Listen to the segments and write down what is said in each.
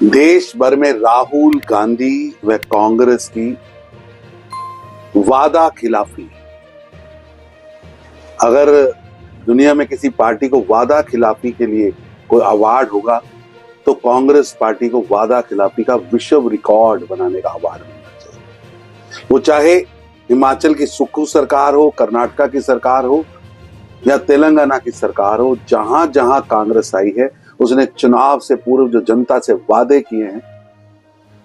देश भर में राहुल गांधी व कांग्रेस की वादा खिलाफी। अगर दुनिया में किसी पार्टी को वादा खिलाफी के लिए कोई अवार्ड होगा तो कांग्रेस पार्टी को वादा खिलाफी का विश्व रिकॉर्ड बनाने का अवार्ड मिलना चाहिए। वो चाहे हिमाचल की सुक्खू सरकार हो, कर्नाटक की सरकार हो या तेलंगाना की सरकार हो, जहां जहां कांग्रेस आई है उसने चुनाव से पूर्व जो जनता से वादे किए हैं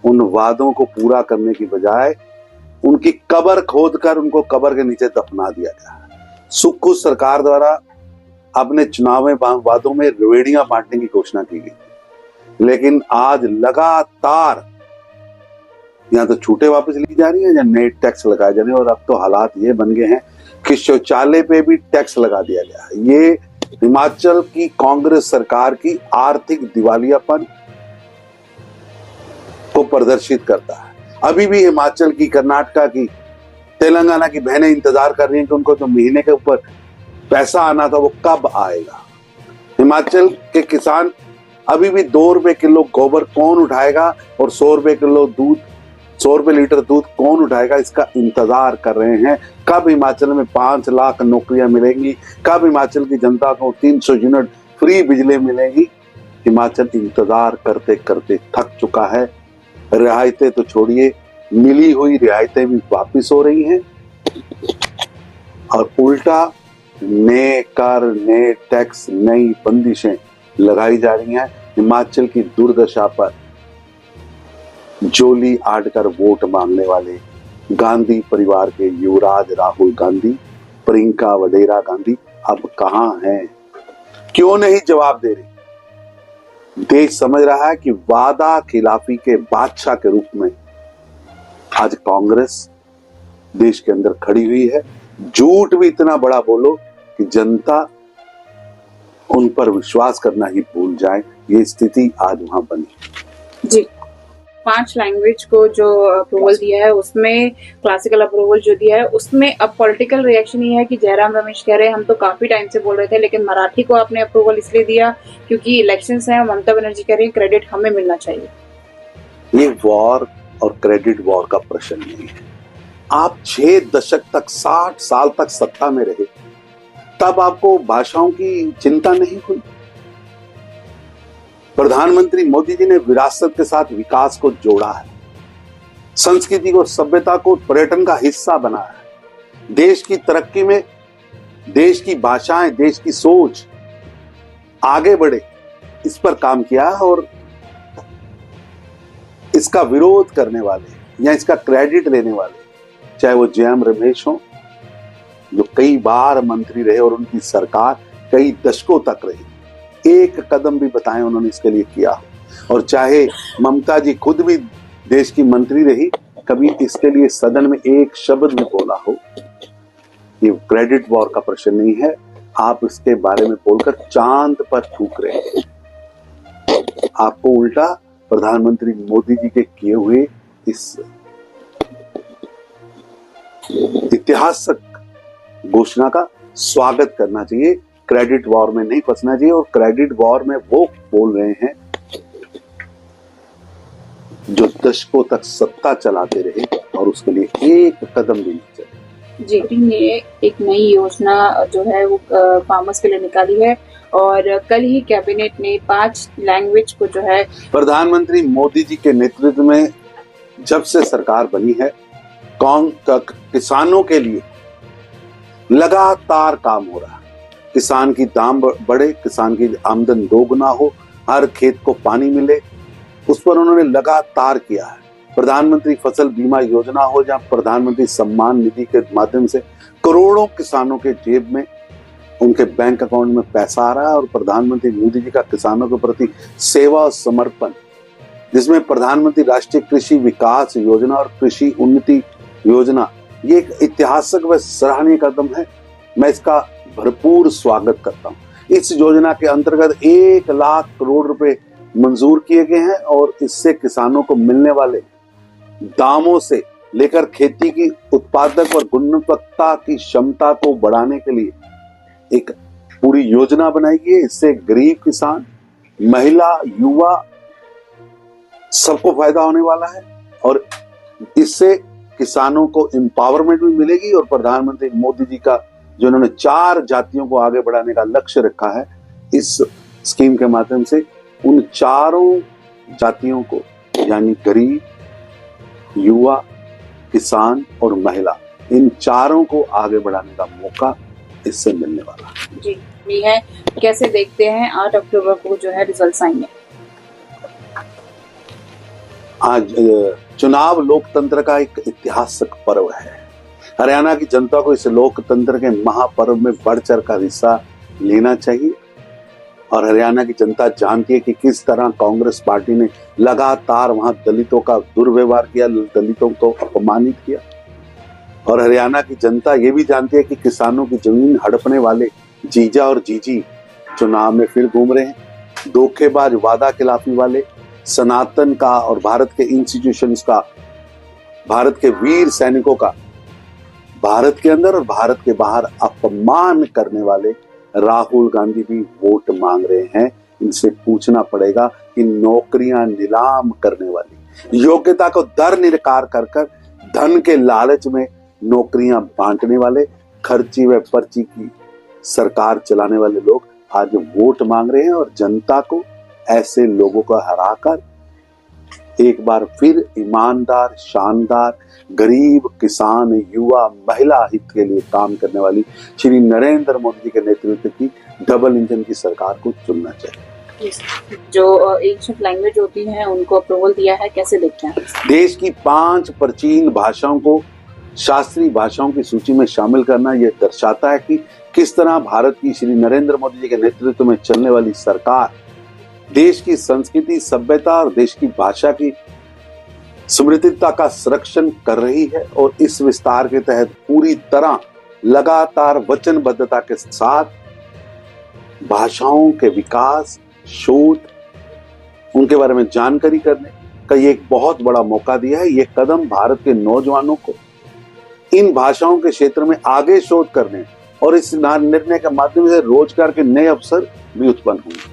उन वादों को पूरा करने की बजाय उनकी कब्र खोदकर उनको कब्र के नीचे दफना दिया गया। सुक्खू सरकार द्वारा अपने चुनाव वादों में रेवड़ियां बांटने की घोषणा की गई, लेकिन आज लगातार या तो छूटे वापस ली जा रही है या नए टैक्स लगाए जा रहे हैं। और अब तो हालात ये बन गए हैं कि शौचालय पे भी टैक्स लगा दिया गया है। ये हिमाचल की कांग्रेस सरकार की आर्थिक दिवालियापन को प्रदर्शित करता है। अभी भी हिमाचल की, कर्नाटक की, तेलंगाना की बहनें इंतजार कर रही हैं कि उनको जो महीने के ऊपर पैसा आना था वो कब आएगा। हिमाचल के किसान अभी भी 2 रुपए किलो गोबर कौन उठाएगा और 100 रुपए किलो दूध, 100 रुपए लीटर दूध कौन उठाएगा, इसका इंतजार कर रहे हैं। कब हिमाचल में 5 लाख नौकरियां मिलेंगी, कब हिमाचल की जनता को 300 यूनिट फ्री बिजली मिलेगी। हिमाचल इंतजार करते करते थक चुका है। रियायतें तो छोड़िए, मिली हुई रियायतें भी वापिस हो रही हैं और उल्टा नए कर, नए टैक्स, नई बंदिशें लगाई जा रही हैं। हिमाचल की दुर्दशा पर जोली आड़कर वोट मांगने वाले गांधी परिवार के युवराज राहुल गांधी, प्रियंका वडेरा गांधी अब कहां हैं? क्यों नहीं जवाब दे रही? देश समझ रहा है कि वादा खिलाफी के बादशाह के रूप में आज कांग्रेस देश के अंदर खड़ी हुई है। झूठ भी इतना बड़ा बोलो कि जनता उन पर विश्वास करना ही भूल जाए। ये स्थिति आज वहां बनी। जी, 5 लैंग्वेज को जो अप्रूवल दिया है उसमें क्लासिकल अप्रूवल जो दिया है उसमें अब पॉलिटिकल रिएक्शन ये है कि जयराम रमेश कह रहे हैं हम तो काफी टाइम से बोल रहे थे, लेकिन मराठी को आपने अप्रूवल इसलिए दिया क्योंकि इलेक्शंस हैं। ममता बनर्जी कह रही है क्रेडिट हमें मिलना चाहिए। ये वॉर और क्रेडिट वॉर का प्रश्न नहीं है। आप 6 दशक तक, 60 साल तक सत्ता में रहे, तब आपको भाषाओं की चिंता नहीं हुई। प्रधानमंत्री मोदी जी ने विरासत के साथ विकास को जोड़ा है, संस्कृति को, सभ्यता को पर्यटन का हिस्सा बनाया है। देश की तरक्की में देश की भाषाएं, देश की सोच आगे बढ़े, इस पर काम किया है। और इसका विरोध करने वाले या इसका क्रेडिट लेने वाले, चाहे वो जयराम रमेश हो जो कई बार मंत्री रहे और उनकी सरकार कई दशकों तक रही, एक कदम भी बताएं उन्होंने इसके लिए किया, और चाहे ममता जी खुद भी देश की मंत्री रही, कभी इसके लिए सदन में एक शब्द भी बोला हो। ये क्रेडिट वॉर का प्रश्न नहीं है। आप इसके बारे में बोलकर चांद पर थूक रहे हैं। आपको उल्टा प्रधानमंत्री मोदी जी के किए हुए इस ऐतिहासिक घोषणा का स्वागत करना चाहिए। क्रेडिट वॉर में नहीं फंसना चाहिए। और क्रेडिट वॉर में वो बोल रहे हैं जो दशकों तक सत्ता चलाते रहे और उसके लिए एक कदम भी नहीं चले। जी, ने एक नई योजना जो है वो फार्मर्स के लिए निकाली है और कल ही कैबिनेट ने 5 लैंग्वेज को जो है, प्रधानमंत्री मोदी जी के नेतृत्व में जब से सरकार बनी है, किसानों के लिए लगातार काम हो रहा है। किसान की दाम बढ़े, किसान की आमदन दोगुना हो, हर खेत को पानी मिले, उस पर उन्होंने लगातार किया है। प्रधानमंत्री फसल बीमा योजना हो, जहां प्रधानमंत्री सम्मान निधि के माध्यम से करोड़ों किसानों के जेब में, उनके बैंक अकाउंट में पैसा आ रहा है। और प्रधानमंत्री मोदी जी का किसानों के प्रति सेवा और समर्पण, जिसमें प्रधानमंत्री राष्ट्रीय कृषि विकास योजना और कृषि उन्नति योजना, ये एक ऐतिहासिक व सराहनीय कदम है। मैं इसका भरपूर स्वागत करता हूं। इस योजना के अंतर्गत 1 लाख करोड़ रुपए मंजूर किए गए हैं और इससे किसानों को मिलने वाले दामों से लेकर खेती की उत्पादक और गुणवत्ता की क्षमता को बढ़ाने के लिए एक पूरी योजना बनाई गई है। इससे गरीब किसान, महिला, युवा सबको फायदा होने वाला है और इससे किसानों को एम्पावरमेंट भी मिलेगी और प्रधानमंत्री मोदी जी का जो उन्होंने 4 जातियों को आगे बढ़ाने का लक्ष्य रखा है, इस स्कीम के माध्यम से उन 4 जातियों को यानी गरीब, युवा, किसान और महिला, इन 4 को आगे बढ़ाने का मौका इससे मिलने वाला है। जी ये है, कैसे देखते हैं 8 अक्टूबर को जो है रिजल्ट आएंगे? आज चुनाव लोकतंत्र का एक ऐतिहासिक पर्व है। हरियाणा की जनता को इस लोकतंत्र के महापर्व में बढ़ चढ़ कर हिस्सा लेना चाहिए और हरियाणा की जनता जानती है कि किस तरह कांग्रेस पार्टी ने लगातार वहां दलितों का दुर्व्यवहार किया, दलितों को अपमानित किया। और हरियाणा की जनता ये भी जानती है कि किसानों की जमीन हड़पने वाले जीजा और जीजी चुनाव में फिर घूम रहे हैं। धोखेबाज, वादा खिलाफी वाले, सनातन का और भारत के इंस्टीट्यूशंस का, भारत के वीर सैनिकों का भारत के अंदर और भारत के बाहर अपमान करने वाले राहुल गांधी भी वोट मांग रहे हैं। इनसे पूछना पड़ेगा कि नौकरियां नीलाम करने वाली, योग्यता को दरनिर्कार कर धन के लालच में नौकरियां बांटने वाले, खर्ची व पर्ची की सरकार चलाने वाले लोग आज वोट मांग रहे हैं और जनता को ऐसे लोगों को हराकर एक बार फिर ईमानदार, शानदार, गरीब, किसान, युवा, महिला हित के लिए काम करने वाली श्री नरेंद्र मोदी जी के नेतृत्व की डबल इंजन की सरकार को चुनना चाहिए। जो एंशिएंट लैंग्वेज होती है उनको अप्रूवल दिया है, कैसे देखते हैं? देश की 5 प्राचीन भाषाओं को शास्त्रीय भाषाओं की सूची में शामिल करना यह दर्शाता है कि किस तरह भारत की श्री नरेंद्र मोदी जी के नेतृत्व में चलने वाली सरकार देश की संस्कृति, सभ्यता और देश की भाषा की समृद्धता का संरक्षण कर रही है और इस विस्तार के तहत पूरी तरह लगातार वचनबद्धता के साथ भाषाओं के विकास, शोध, उनके बारे में जानकारी करने का ये एक बहुत बड़ा मौका दिया है। ये कदम भारत के नौजवानों को इन भाषाओं के क्षेत्र में आगे शोध करने और इस निर्णय के माध्यम से रोजगार के नए अवसर भी उत्पन्न होंगे।